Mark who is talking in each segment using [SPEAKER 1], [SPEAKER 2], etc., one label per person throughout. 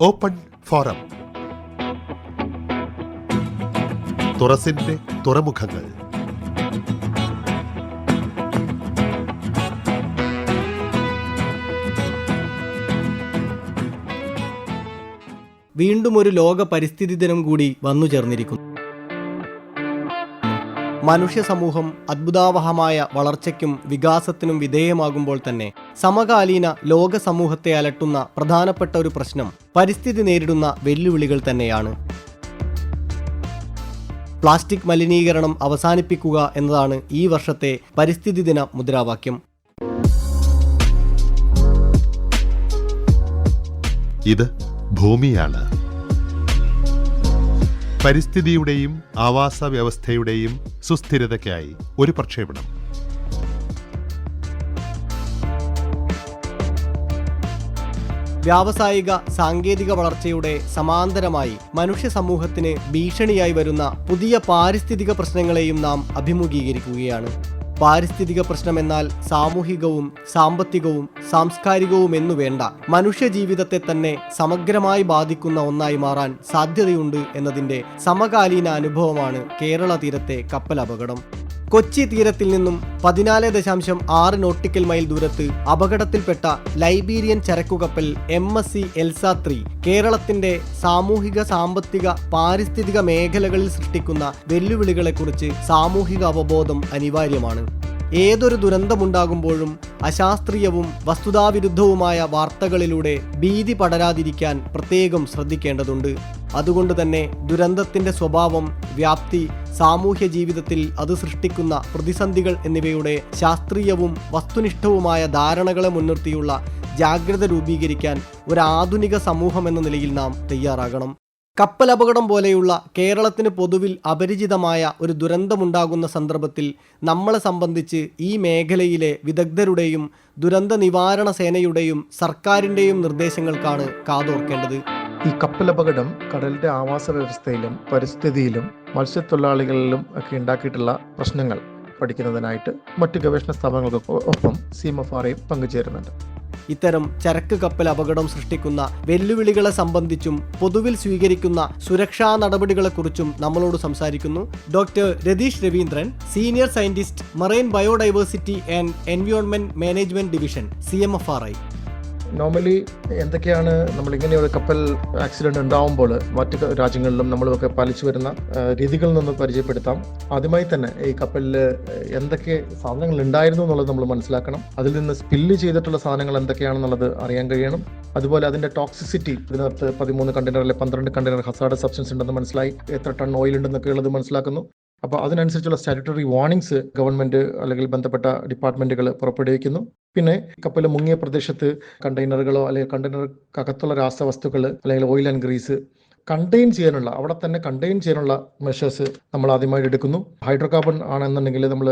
[SPEAKER 1] Open forum. തുറസിന്റെ തുറമുഖങ്ങൾ.
[SPEAKER 2] വീണ്ടും ഒരു ലോക പരിസ്ഥിതി ദിനം കൂടി വന്നു ചേർന്നിരിക്കുന്നു. മനുഷ്യ സമൂഹം അത്ഭുതാവഹമായ വളർച്ചയ്ക്കും വികാസത്തിനും വിധേയമാകുമ്പോൾ തന്നെ സമകാലീന ലോക സമൂഹത്തെ അലട്ടുന്ന പ്രധാനപ്പെട്ട ഒരു പ്രശ്നം പരിസ്ഥിതി നേരിടുന്ന വെല്ലുവിളികൾ തന്നെയാണ്. പ്ലാസ്റ്റിക് മലിനീകരണം അവസാനിപ്പിക്കുക എന്നതാണ് ഈ വർഷത്തെ പരിസ്ഥിതി ദിന മുദ്രാവാക്യം.
[SPEAKER 1] ഇത് ഭൂമിയാണ്. പരിസ്ഥിതിയുടെയും ആവാസ വ്യവസ്ഥയുടെയും സുസ്ഥിരതയ്ക്കായി ഒരു പ്രക്ഷേപണം.
[SPEAKER 2] വ്യാവസായിക സാങ്കേതിക വളർച്ചയുടെ സമാന്തരമായി മനുഷ്യ സമൂഹത്തിന് ഭീഷണിയായി വരുന്ന പുതിയ പാരിസ്ഥിതിക പ്രശ്നങ്ങളെയും നാം അഭിമുഖീകരിക്കുകയാണ്. പാരിസ്ഥിതിക പ്രശ്നമെന്നാൽ സാമൂഹികവും സാമ്പത്തികവും സാംസ്കാരികവും എന്നു വേണ്ട മനുഷ്യജീവിതത്തെ തന്നെ സമഗ്രമായി ബാധിക്കുന്ന ഒന്നായി മാറാൻ സാധ്യതയുണ്ട് എന്നതിൻ്റെ സമകാലീന അനുഭവമാണ് കേരള തീരത്തെ കപ്പൽ അപകടം. കൊച്ചി തീരത്തിൽ നിന്നും 14.6 നോട്ടിക്കൽ മൈൽ ദൂരത്ത് അപകടത്തിൽപ്പെട്ട ലൈബീരിയൻ ചരക്കുകപ്പൽ MSC എൽസ 3 കേരളത്തിന്റെ സാമൂഹിക സാമ്പത്തിക പാരിസ്ഥിതിക മേഖലകളിൽ സൃഷ്ടിക്കുന്ന വെല്ലുവിളികളെക്കുറിച്ച് സാമൂഹിക അവബോധം അനിവാര്യമാണ്. ഏതൊരു ദുരന്തമുണ്ടാകുമ്പോഴും അശാസ്ത്രീയവും വസ്തുതാവിരുദ്ധവുമായ വാർത്തകളിലൂടെ ഭീതി പടരാതിരിക്കാൻ പ്രത്യേകം ശ്രദ്ധിക്കേണ്ടതുണ്ട്. അതുകൊണ്ട് തന്നെ ദുരന്തത്തിന്റെ സ്വഭാവം, വ്യാപ്തി, സാമൂഹ്യ ജീവിതത്തിൽ അത് സൃഷ്ടിക്കുന്ന പ്രതിസന്ധികൾ എന്നിവയുടെ ശാസ്ത്രീയവും വസ്തുനിഷ്ഠവുമായ ധാരണകളെ മുൻനിർത്തിയുള്ള ജാഗ്രത രൂപീകരിക്കാൻ ഒരു ആധുനിക സമൂഹം എന്ന നിലയിൽ നാം തയ്യാറാകണം. കപ്പലപകടം പോലെയുള്ള കേരളത്തിന് പൊതുവിൽ അപരിചിതമായ ഒരു ദുരന്തമുണ്ടാകുന്ന സന്ദർഭത്തിൽ നമ്മളെ സംബന്ധിച്ച് ഈ മേഖലയിലെ വിദഗ്ധരുടെയും ദുരന്ത നിവാരണ സേനയുടെയും സർക്കാരിൻ്റെയും നിർദ്ദേശങ്ങൾക്കാണ് കാതോർക്കേണ്ടത്.
[SPEAKER 3] ഈ കപ്പലപകടം കടലിന്റെ ആവാസ വ്യവസ്ഥയിലും പരിസ്ഥിതിയിലും മത്സ്യത്തൊഴിലാളികളിലും ഒക്കെ ഉണ്ടാക്കിയിട്ടുള്ള പ്രശ്നങ്ങൾ പഠിക്കുന്നതിനായിട്ട് മറ്റു ഗവേഷണ സ്ഥാപനങ്ങൾക്കൊപ്പം CMFRA പങ്കുചേരുന്നുണ്ട്.
[SPEAKER 2] ഇത്തരം ചരക്ക് കപ്പൽ അപകടം സൃഷ്ടിക്കുന്ന വെല്ലുവിളികളെ സംബന്ധിച്ചും പൊതുവിൽ സ്വീകരിക്കുന്ന സുരക്ഷാ നടപടികളെക്കുറിച്ചും നമ്മളോട് സംസാരിക്കുന്നു doctor Ratheesh Raveendran, senior scientist, marine biodiversity and environment management division, CMFRA.
[SPEAKER 3] Normally എന്തൊക്കെയാണ് നമ്മൾ ഇങ്ങനെ ഒരു കപ്പൽ ആക്സിഡന്റ് ഉണ്ടാവുമ്പോൾ മറ്റു രാജ്യങ്ങളിലും നമ്മളൊക്കെ പാലിച്ചു വരുന്ന രീതികളിൽ നിന്ന് പരിചയപ്പെടുത്താം. ആദ്യമായി തന്നെ ഈ കപ്പലിൽ എന്തൊക്കെ സാധനങ്ങൾ ഉണ്ടായിരുന്നു എന്നുള്ളത് നമ്മൾ മനസ്സിലാക്കണം. അതിൽ നിന്ന് സ്പില്ല് ചെയ്തിട്ടുള്ള സാധനങ്ങൾ എന്തൊക്കെയാണെന്നുള്ളത് അറിയാൻ കഴിയണം. അതുപോലെ അതിന്റെ ടോക്സിസിറ്റി, ഇതിനകത്ത് 13 കണ്ടെയ്നറിലെ 12 കണ്ടെയ്നർ ഹസാർഡസ് സബ്സ്റ്റൻസ് ഉണ്ടെന്ന് മനസ്സിലായി, എത്ര ടൺ ഓയിൽ ഉണ്ടെന്നൊക്കെ ഉള്ളത് മനസ്സിലാക്കുന്നു. അപ്പോൾ അതിനനുസരിച്ചുള്ള സ്റ്റാറ്റ്യൂട്ടറി വാർണിംഗ്സ് ഗവൺമെന്റ് അല്ലെങ്കിൽ ബന്ധപ്പെട്ട ഡിപ്പാർട്ട്മെന്റുകൾ പുറപ്പെടുവിക്കുന്നു. പിന്നെ കപ്പൽ മുങ്ങിയ പ്രദേശത്ത് കണ്ടെയ്നറുകളോ അല്ലെങ്കിൽ കണ്ടെയ്നറിനകത്തുള്ള രാസവസ്തുക്കൾ അല്ലെങ്കിൽ ഓയിൽ ആൻഡ് ഗ്രീസ് അവിടെ തന്നെ കണ്ടെയ്ൻ ചെയ്യാനുള്ള മെഷേഴ്സ് നമ്മൾ ആദ്യമായിട്ട് എടുക്കുന്നു. ഹൈഡ്രോകാർബൺ ആണെന്നുണ്ടെങ്കിൽ നമ്മൾ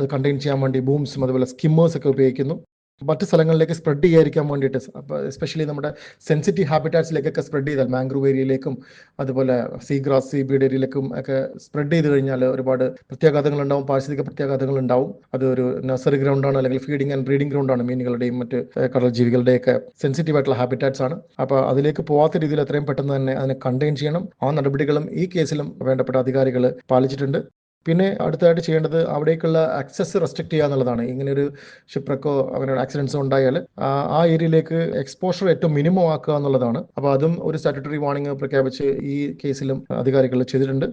[SPEAKER 3] അത് കണ്ടെയ്ൻ ചെയ്യാൻ വേണ്ടി ബൂംസും അതുപോലെ സ്കിമ്മേഴ്സ് ഒക്കെ ഉപയോഗിക്കുന്നു. മറ്റ് സ്ഥലങ്ങളിലേക്ക് സ്പ്രെഡ് ചെയ്യാതിരിക്കാൻ വേണ്ടിയിട്ട്, അപ്പോൾ എസ്പെഷ്യലി നമ്മുടെ സെൻസിറ്റീവ് ഹാബിറ്റാറ്റ്സിലേക്കൊക്കെ സ്പ്രെഡ് ചെയ്താൽ, മാംഗ്രൂവ് ഏരിയയിലേക്കും അതുപോലെ സീഗ്രാസ്, സീബീഡ് ഏരിയയിലേക്കും ഒക്കെ സ്പ്രെഡ് ചെയ്ത് കഴിഞ്ഞാൽ ഒരുപാട് പ്രത്യാഘാതങ്ങൾ ഉണ്ടാവും, പാരിസ്ഥിതിക പ്രത്യാഘാതങ്ങൾ ഉണ്ടാവും. അതൊരു നഴ്സറി ഗ്രൗണ്ടാണ് അല്ലെങ്കിൽ ഫീഡിംഗ് ആൻഡ് ബ്രീഡിംഗ് ഗ്രൗണ്ടാണ്. മീനുകളുടെയും മറ്റ് കടൽ ജീവികളുടെയൊക്കെ സെൻസിറ്റീവ് ആയിട്ടുള്ള ഹാബിറ്റാറ്റ്സ് ആണ്. അപ്പോൾ അതിലേക്ക് പോകാത്ത രീതിയിൽ എത്രയും പെട്ടെന്ന് തന്നെ അതിനെ കണ്ടെയ്ൻ ചെയ്യണം. ആ നടപടികളും ഈ കേസിലും വേണ്ടപ്പെട്ട അധികാരികൾ പാലിച്ചിട്ടുണ്ട്. പിന്നെ അടുത്തതായിട്ട് ചെയ്യേണ്ടത് അവിടേക്കുള്ള ആക്സസ് റെസ്ട്രിക്ട് ചെയ്യുക എന്നുള്ളതാണ്. ഇങ്ങനെ ഒരു ഷിപ്രക്കോ അങ്ങനെ ആക്സിഡൻസോ ഉണ്ടായാൽ ആ ഏരിയയിലേക്ക് എക്സ്പോഷർ ഏറ്റവും മിനിമം ആക്കുക എന്നുള്ളതാണ്. അപ്പോൾ അതും ഒരു സ്റ്റാറ്റ്യൂട്ടറി വാർണിംഗ് പ്രഖ്യാപിച്ച് ഈ കേസിലും അധികാരികൾ ചെയ്തിട്ടുണ്ട്.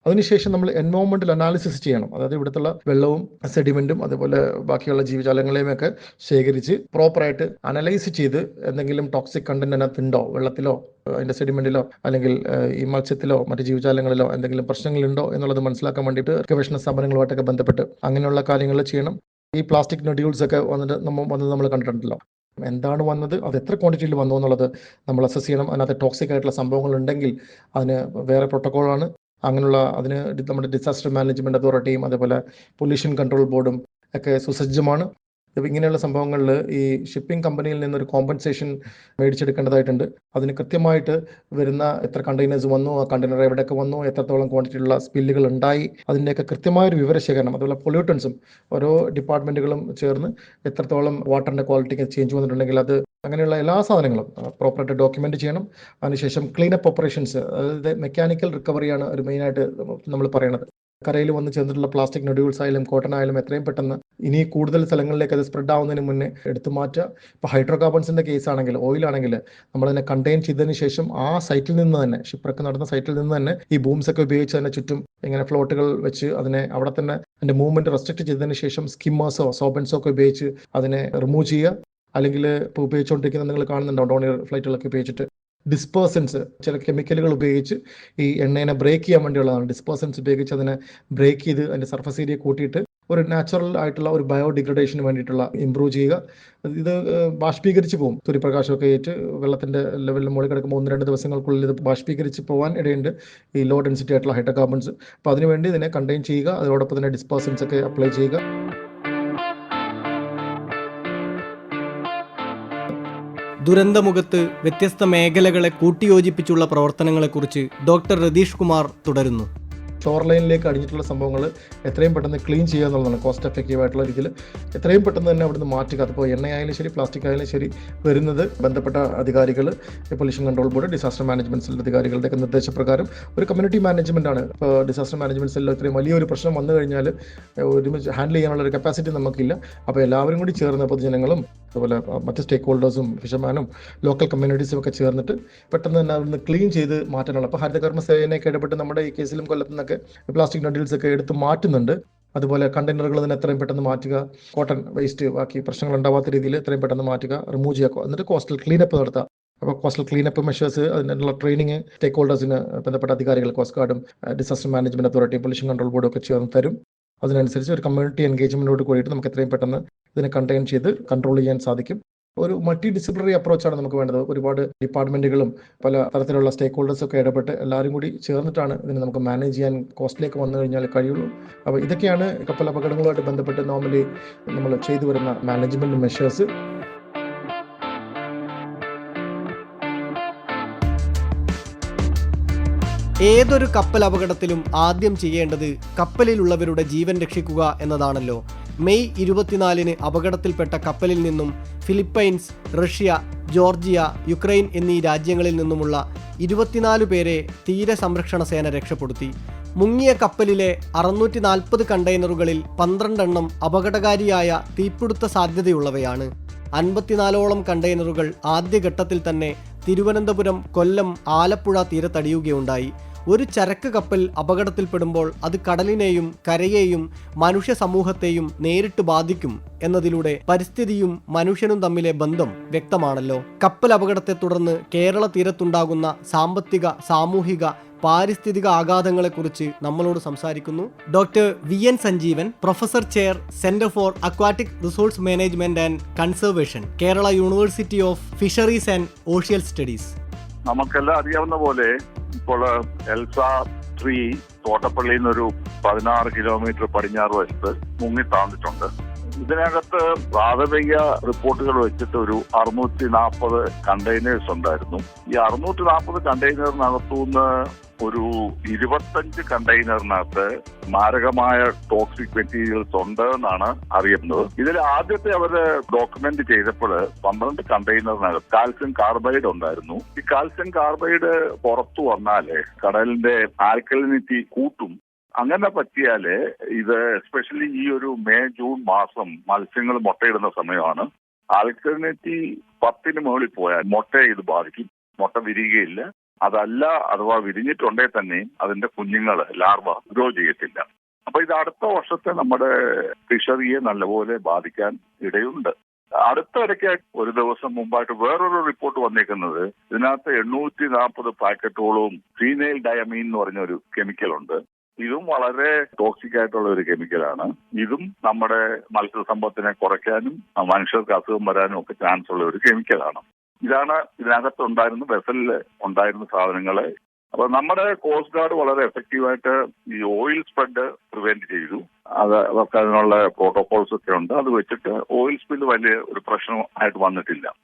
[SPEAKER 3] അതിനുശേഷം നമ്മൾ എൻവയോൺമെന്റൽ അനാലിസിസ് ചെയ്യണം. അതായത് ഇവിടുത്തെ വെള്ളവും സെഡിമെന്റും അതുപോലെ ബാക്കിയുള്ള ജീവജാലങ്ങളെയും ഒക്കെ ശേഖരിച്ച് പ്രോപ്പറായിട്ട് അനലൈസ് ചെയ്ത് എന്തെങ്കിലും ടോക്സിക് കണ്ടന്റ് അതിനകത്ത് ഉണ്ടോ, വെള്ളത്തിലോ അതിന്റെ സെഡിമെന്റിലോ അല്ലെങ്കിൽ ഈ മത്സ്യത്തിലോ മറ്റ് ജീവജാലങ്ങളിലോ എന്തെങ്കിലും പ്രശ്നങ്ങളുണ്ടോ എന്നുള്ളത് മനസ്സിലാക്കാൻ വേണ്ടിയിട്ട് ഗവേഷണ സ്ഥാപനങ്ങളുമായിട്ടൊക്കെ ബന്ധപ്പെട്ട് അങ്ങനെയുള്ള കാര്യങ്ങൾ ചെയ്യണം. ഈ പ്ലാസ്റ്റിക് നൊഡ്യൂൾസ് ഒക്കെ വന്നത് നമ്മൾ കണ്ടിട്ടുണ്ടല്ലോ. എന്താണ് വന്നത്, അത് എത്ര ക്വാണ്ടിറ്റിയിൽ വന്നു എന്നുള്ളത് നമ്മൾ അസസ് ചെയ്യണം. അതിനകത്ത് ടോക്സിക് ആയിട്ടുള്ള സംഭവങ്ങൾ ഉണ്ടെങ്കിൽ അതിന് വേറെ പ്രോട്ടോക്കോളാണ്. അങ്ങനെയുള്ള അതിന് നമ്മുടെ ഡിസാസ്റ്റർ മാനേജ്മെന്റ് അതോറിറ്റിയും അതുപോലെ പൊല്യൂഷൻ കൺട്രോൾ ബോർഡും ഒക്കെ സുസജ്ജമാണ്. അപ്പോൾ ഇങ്ങനെയുള്ള സംഭവങ്ങളിൽ ഈ ഷിപ്പിംഗ് കമ്പനിയിൽ നിന്നൊരു കോമ്പൻസേഷൻ മേടിച്ചെടുക്കേണ്ടതായിട്ടുണ്ട്. അതിന് കൃത്യമായിട്ട് വരുന്ന എത്ര കണ്ടെയ്നേഴ്സ് വന്നു, ആ കണ്ടെയ്നർ എവിടെയൊക്കെ വന്നു, എത്രത്തോളം ക്വാണ്ടിറ്റിയുള്ള സ്പില്ലുകൾ ഉണ്ടായി, അതിൻ്റെയൊക്കെ കൃത്യമായൊരു വിവരശേഖരണം. അതുപോലെ പൊല്യൂട്ടൻസും ഓരോ ഡിപ്പാർട്ട്മെൻറ്റുകളും ചേർന്ന് എത്രത്തോളം വാട്ടറിൻ്റെ ക്വാളിറ്റിക്ക് ചേഞ്ച് വന്നിട്ടുണ്ടെങ്കിൽ അത് അങ്ങനെയുള്ള എല്ലാ സാധനങ്ങളും പ്രോപ്പറായിട്ട് ഡോക്യുമെൻ്റ് ചെയ്യണം. അതിനുശേഷം ക്ലീനപ്പ് ഓപ്പറേഷൻസ്, അതായത് മെക്കാനിക്കൽ റിക്കവറിയാണ് ഒരു മെയിനായിട്ട് നമ്മൾ പറയുന്നത്. കരയിൽ വന്ന് ചേർന്നിട്ടുള്ള പ്ലാസ്റ്റിക് നൊഡ്യൂൾസ് ആയാലും കോട്ടൺ ആയാലും എത്രയും പെട്ടെന്ന് ഇനി കൂടുതൽ സ്ഥലങ്ങളിലേക്ക് അത് സ്പ്രെഡ് ആവുന്നതിന് മുന്നേ എടുത്തു മാറ്റുക. ഇപ്പോൾ ഹൈഡ്രോ കാർബൺസിൻ്റെ കേസ് ആണെങ്കിൽ, ഓയിലാണെങ്കിൽ നമ്മളതിനെ കണ്ടെയ്ൻ ചെയ്തതിന് ശേഷം ആ സൈറ്റിൽ നിന്ന് തന്നെ, ഷിപ്പ്രക്ക് നടന്ന സൈറ്റിൽ നിന്ന് തന്നെ ഈ ബൂംസ് ഒക്കെ ഉപയോഗിച്ച് അതിനെ ചുറ്റും ഇങ്ങനെ ഫ്ലോട്ടുകൾ വെച്ച് അതിനെ അവിടെ തന്നെ അതിൻ്റെ മൂവ്മെൻറ്റ് റെസ്ട്രിക്ട് ചെയ്തതിന് ശേഷം സ്കിമ്മേഴ്സോ സോബൻസോ ഒക്കെ ഉപയോഗിച്ച് അതിനെ റിമൂവ് ചെയ്യുക. അല്ലെങ്കിൽ ഇപ്പോൾ ഉപയോഗിച്ചുകൊണ്ടിരിക്കുന്ന നിങ്ങൾ കാണുന്നുണ്ടോ ഡോണിയർ ഫ്ലൈറ്റുകളൊക്കെ ഉപയോഗിച്ചിട്ട് ഡിസ്പേഴ്സൻസ്, ചില കെമിക്കലുകൾ ഉപയോഗിച്ച് ഈ എണ്ണയെ ബ്രേക്ക് ചെയ്യാൻ വേണ്ടിയുള്ളതാണ്. ഡിസ്പേഴ്സൻസ് ഉപയോഗിച്ച് അതിനെ ബ്രേക്ക് ചെയ്ത് അതിൻ്റെ സർഫസ് ഏരിയ കൂട്ടിയിട്ട് ഒരു നാച്ചുറൽ ആയിട്ടുള്ള ഒരു ബയോഡിഗ്രഡേഷന് വേണ്ടിയിട്ടുള്ള ഇമ്പ്രൂവ് ചെയ്യുക. ഇത് ബാഷ്പീകരിച്ച് പോകും. സൂര്യപ്രകാശമൊക്കെ ഏറ്റ് വെള്ളത്തിൻ്റെ ലെവലിൽ മുകളിൽ കിടക്കുമ്പോൾ 1-2 ദിവസങ്ങൾക്കുള്ളിൽ ഇത് ബാഷ്പീകരിച്ച് പോകാൻ ഇടയുണ്ട് ഈ ലോ ഡെൻസിറ്റി ആയിട്ടുള്ള ഹൈഡ്രോ കാർബൺസ്. അപ്പോൾ അതിനുവേണ്ടി ഇതിനെ കണ്ടെയ്ൻ ചെയ്യുക, അതോടൊപ്പം തന്നെ ഡിസ്പേഴ്സൻസ് ഒക്കെ അപ്ലൈ ചെയ്യുക.
[SPEAKER 2] ദുരന്തമുഖത്ത് വ്യത്യസ്ത മേഖലകളെ കൂട്ടിയോജിപ്പിച്ചുള്ള പ്രവർത്തനങ്ങളെക്കുറിച്ച് ഡോക്ടർ രതീഷ് കുമാർ തുടരുന്നു.
[SPEAKER 3] ഷോർ ലൈനിലേക്ക് അടിഞ്ഞിട്ടുള്ള സംഭവങ്ങൾ എത്രയും പെട്ടെന്ന് ക്ലീൻ ചെയ്യുക എന്നുള്ളതാണ് കോസ്റ്റ് എഫക്റ്റീവ് ആയിട്ടുള്ള രീതിയിൽ. എത്രയും പെട്ടെന്ന് തന്നെ അവിടുന്ന് മാറ്റുക. അതിപ്പോൾ എണ്ണയായാലും ശരി, പ്ലാസ്റ്റിക് ആയാലും ശരി, വരുന്നത് ബന്ധപ്പെട്ട അധികാരികൾ, pollution control board, disaster management cell അധികാരികളുടെയൊക്കെ നിർദ്ദേശപ്രകാരം ഒരു കമ്മ്യൂണിറ്റി മാനേജ്മെന്റ് ആണ്. ഇപ്പോൾ ഡിസാസ്റ്റർ മാനേജ്മെന്റ് സെല്ലിൽ ഇത്രയും വലിയൊരു പ്രശ്നം വന്നു കഴിഞ്ഞാൽ ഒരുമിച്ച് ഹാൻഡിൽ ചെയ്യാനുള്ള ഒരു കപ്പാസിറ്റി നമുക്കില്ല. അപ്പോൾ എല്ലാവരും കൂടി ചേർന്ന്, പൊതുജനങ്ങളും അതുപോലെ മറ്റ് സ്റ്റേക്ക് ഹോൾഡേഴ്സും ഫിഷർമാനും ലോക്കൽ കമ്മ്യൂണിറ്റീസും ഒക്കെ ചേർന്നിട്ട് പെട്ടെന്ന് തന്നെ അതൊന്ന് ക്ലീൻ ചെയ്ത് മാറ്റാനുള്ള. അപ്പോൾ ഹരിതകർമ്മ സേനയൊക്കെ ഇടപെട്ട് നമ്മുടെ ഈ കേസിലും കൊല്ലത്തു നിന്നൊക്കെ പ്ലാസ്റ്റിക് നൊഡ്യൂൾസ് ഒക്കെ എടുത്ത് മാറ്റുന്നുണ്ട്. അതുപോലെ കണ്ടെയ്നറുകൾ തന്നെ എത്രയും പെട്ടെന്ന് മാറ്റുക, കോട്ടൺ വേസ്റ്റ് ബാക്കി പ്രശ്നങ്ങൾ ഉണ്ടാവാത്ത രീതിയിൽ എത്രയും പെട്ടെന്ന് മാറ്റുക, റിമൂവ് ചെയ്യുക, എന്നിട്ട് കോസ്റ്റൽ ക്ലീനപ്പ് നടത്തുക. അപ്പോൾ കോസ്റ്റൽ ക്ലീനപ്പ് മെഷേഴ്സ്, അതിനുള്ള ട്രെയിനിങ് സ്റ്റേക്ക് ഹോൾഡേഴ്സിന് ബന്ധപ്പെട്ട അധികാരികൾ, കോസ്റ്റ് ഗാർഡും disaster management authority, pollution control ബോർഡും ഒക്കെ ചേർന്ന് തരും. അതിനനുസരിച്ച് ഒരു കമ്മ്യൂണിറ്റി എൻഗേജ്മെന്റോട് കൂടിയിട്ട് നമുക്ക് എത്രയും പെട്ടെന്ന് ഇതിനെ കണ്ടെയ്ൻ ചെയ്ത് കൺട്രോൾ ചെയ്യാൻ സാധിക്കും. ഒരു മൾട്ടി ഡിസിപ്ലിനറി അപ്രോച്ചാണ് നമുക്ക് വേണ്ടത്. ഒരുപാട് ഡിപ്പാർട്ട്മെന്റുകളും പല തരത്തിലുള്ള സ്റ്റേക്ക് ഹോൾഡേഴ്സും ഒക്കെ ഇടപെട്ട് എല്ലാവരും കൂടി ചേർന്നിട്ടാണ് ഇതിനെ നമുക്ക് മാനേജ് ചെയ്യാൻ കോസ്റ്റിലേക്ക് വന്നു കഴിഞ്ഞാൽ കഴിയുള്ളൂ. അപ്പോൾ ഇതൊക്കെയാണ് കപ്പൽ അപകടങ്ങളുമായിട്ട് ബന്ധപ്പെട്ട് നോർമലി നമ്മൾ ചെയ്തു വരുന്ന മാനേജ്മെന്റ് മെഷേഴ്സ്.
[SPEAKER 2] ഏതൊരു കപ്പൽ അപകടത്തിലും ആദ്യം ചെയ്യേണ്ടത് കപ്പലിലുള്ളവരുടെ ജീവൻ രക്ഷിക്കുക എന്നതാണല്ലോ. മെയ് 24 അപകടത്തിൽപ്പെട്ട കപ്പലിൽ നിന്നും ഫിലിപ്പൈൻസ്, റഷ്യ, ജോർജിയ, യുക്രൈൻ എന്നീ രാജ്യങ്ങളിൽ നിന്നുമുള്ള 24 പേരെ തീരസംരക്ഷണ സേന രക്ഷപ്പെടുത്തി. മുങ്ങിയ കപ്പലിലെ 640 കണ്ടെയ്നറുകളിൽ 12 എണ്ണം അപകടകാരിയായ തീപിടുത്ത സാധ്യതയുള്ളവയാണ്. 54ഓളം കണ്ടെയ്നറുകൾ ആദ്യഘട്ടത്തിൽ തന്നെ തിരുവനന്തപുരം, കൊല്ലം, ആലപ്പുഴ തീരത്തടിയുകയുണ്ടായി. ഒരു ചരക്ക് കപ്പൽ അപകടത്തിൽപ്പെടുമ്പോൾ അത് കടലിനെയും കരയെയും മനുഷ്യ സമൂഹത്തെയും നേരിട്ട് ബാധിക്കും എന്നതിലൂടെ പരിസ്ഥിതിയും മനുഷ്യനും തമ്മിലെ ബന്ധം വ്യക്തമാണല്ലോ. കപ്പൽ അപകടത്തെ തുടർന്ന് കേരള തീരത്തുണ്ടാകുന്ന സാമ്പത്തിക, സാമൂഹിക, പാരിസ്ഥിതിക ആഘാതങ്ങളെക്കുറിച്ച് നമ്മളോട് സംസാരിക്കുന്നു doctor VN Sanjeevan, professor chair, centre for aquatic resource management and conservation, Kerala university of fisheries and ocean studies.
[SPEAKER 4] നമുക്കെല്ലാം അറിയാവുന്ന പോലെ ഇപ്പോൾ എൽസ 3 തോട്ടപ്പള്ളിയിൽ നിന്നൊരു 16 കിലോമീറ്റർ പടിഞ്ഞാറ് വശത്ത് മുങ്ങി താഴ്ന്നിട്ടുണ്ട്. ഇതിനകത്ത് പ്രാഥമിക റിപ്പോർട്ടുകൾ വെച്ചിട്ട് ഒരു 640 കണ്ടെയ്നേഴ്സ് ഉണ്ടായിരുന്നു. ഈ 640 കണ്ടെയ്നറിനകത്തുനിന്ന് ഒരു 25 കണ്ടെയ്നറിനകത്ത് മാരകമായ ടോക്സിക് മെറ്റീരിയൽസ് ഉണ്ട് എന്നാണ് അറിയുന്നത്. ഇതിൽ ആദ്യത്തെ അവര് ഡോക്യുമെന്റ് ചെയ്തപ്പോൾ 12 കണ്ടെയ്നറിനകത്ത് കാൽസ്യം കാർബൈഡ് ഉണ്ടായിരുന്നു. ഈ കാൽസ്യം കാർബൈഡ് പുറത്തു വന്നാല് കടലിന്റെ ആൽക്കലിനിറ്റി കൂട്ടും. അങ്ങനെ പറ്റിയാല് ഇത് എസ്പെഷ്യലി ഈ ഒരു മെയ് ജൂൺ മാസം മത്സ്യങ്ങൾ മുട്ടയിടുന്ന സമയമാണ്. ആൽക്കലിനിറ്റി 10 മുകളിൽ പോയാൽ മുട്ടയെ ഇത് ബാധിക്കും. മുട്ട വിരിയുകയില്ല. അതല്ല, അഥവാ വിരിഞ്ഞിട്ടുണ്ടെങ്കിൽ തന്നെ അതിന്റെ കുഞ്ഞുങ്ങൾ ലാർവ ഗ്രോ ചെയ്യത്തില്ല. അപ്പൊ ഇത് അടുത്ത വർഷത്തെ നമ്മുടെ ഫിഷറിയെ നല്ലപോലെ ബാധിക്കാൻ ഇടയുണ്ട്. അടുത്തിടയ്ക്ക് ഒരു ദിവസം മുമ്പായിട്ട് വേറൊരു റിപ്പോർട്ട് വന്നേക്കുന്നത് ഇതിനകത്ത് 840 പാക്കറ്റോളം ഫീനൈൽ ഡയമീൻ എന്ന് പറഞ്ഞ ഒരു കെമിക്കൽ ഉണ്ട്. ഇതും വളരെ ടോക്സിക് ആയിട്ടുള്ള ഒരു കെമിക്കലാണ്. ഇതും നമ്മുടെ മത്സ്യസമ്പത്തിനെ കുറയ്ക്കാനും മനുഷ്യർക്ക് അസുഖം വരാനും ഒക്കെ ചാൻസ് ഉള്ള ഒരു കെമിക്കലാണ്. ഇതാണ് ഇതിനകത്ത് ഉണ്ടായിരുന്ന വെസലിൽ ഉണ്ടായിരുന്ന സാധനങ്ങളെ അപ്പൊ നമ്മുടെ കോസ്റ്റ് ഗാർഡ് വളരെ എഫക്റ്റീവായിട്ട് ഈ ഓയിൽ സ്പ്രെഡ് പ്രിവെന്റ് ചെയ്തു. അവർക്ക് അതിനുള്ള പ്രോട്ടോകോൾസ് ഒക്കെ ഉണ്ട്. അത് വെച്ചിട്ട് ഓയിൽ സ്പിൽ വലിയ ഒരു പ്രശ്നമായിട്ട് വന്നിട്ടില്ല.